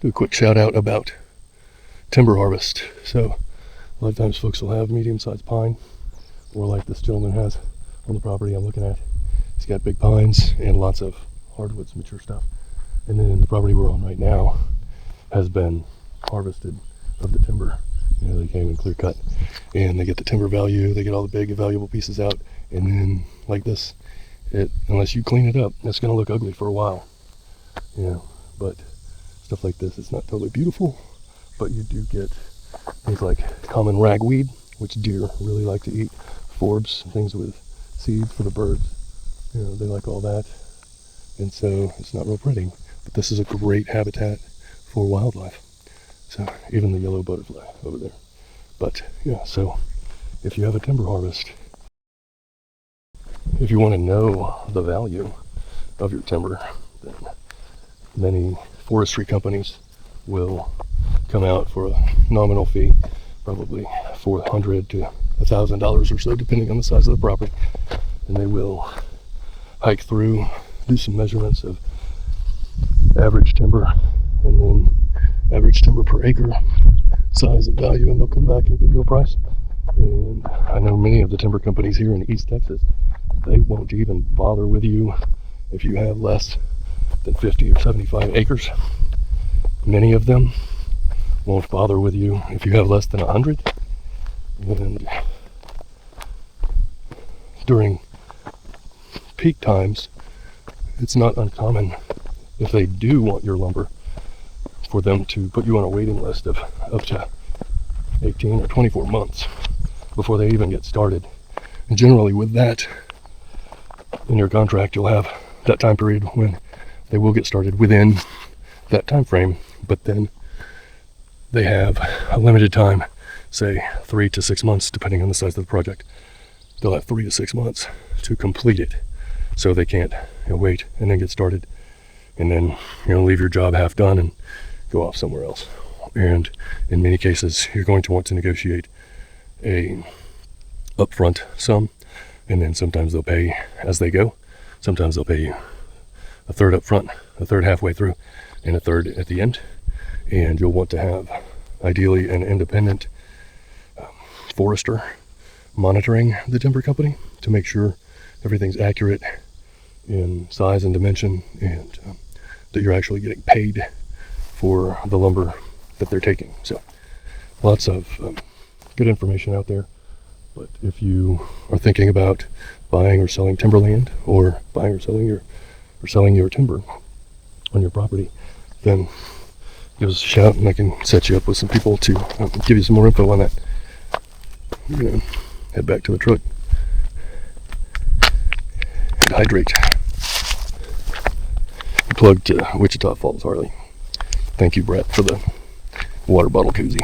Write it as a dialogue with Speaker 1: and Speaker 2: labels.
Speaker 1: do a quick shout out about timber harvest. So a lot of times folks will have medium-sized pine, or like this gentleman has on the property I'm looking at. He's got big pines and lots of hardwoods, mature stuff. And then the property we're on right now has been harvested of the timber. You know, they came and clear cut, and they get the timber value, they get all the big valuable pieces out, and then like this, unless you clean it up, it's going to look ugly for a while. You know, but stuff like this, it's not totally beautiful, but you do get things like common ragweed, which deer really like to eat, forbs, things with seeds for the birds. You know, they like all that, and so it's not real pretty, but this is a great habitat for wildlife. So even the yellow butterfly over there. But yeah, so if you have a timber harvest, if you want to know the value of your timber, then many forestry companies will come out for a nominal fee, probably $400 to $1,000 or so, depending on the size of the property, and they will hike through, do some measurements of average timber, and then average timber per acre, size and value, and they'll come back and give you a price. And I know many of the timber companies here in East Texas, they won't even bother with you if you have less than 50 or 75 acres. Many of them won't bother with you if you have less than 100. And during peak times, it's not uncommon, if they do want your lumber, for them to put you on a waiting list of up to 18 or 24 months before they even get started. And generally with that in your contract, you'll have that time period when they will get started within that time frame, but then they have a limited time, say 3 to 6 months, depending on the size of the project. They'll have 3 to 6 months to complete it, so they can't wait and then get started and then leave your job half done and go off somewhere else. And in many cases, you're going to want to negotiate a upfront sum, and then sometimes they'll pay as they go. Sometimes they'll pay you a third up front, a third halfway through, and a third at the end. And you'll want to have, ideally, an independent forester monitoring the timber company to make sure everything's accurate in size and dimension, and that you're actually getting paid for the lumber that they're taking. So lots of good information out there. But if you are thinking about buying or selling timberland, or buying or selling your timber on your property, then give us a shout and I can set you up with some people to give you some more info on that. I'm gonna head back to the truck and hydrate. Plug to Wichita Falls, Harley. Thank you, Brett, for the water bottle koozie.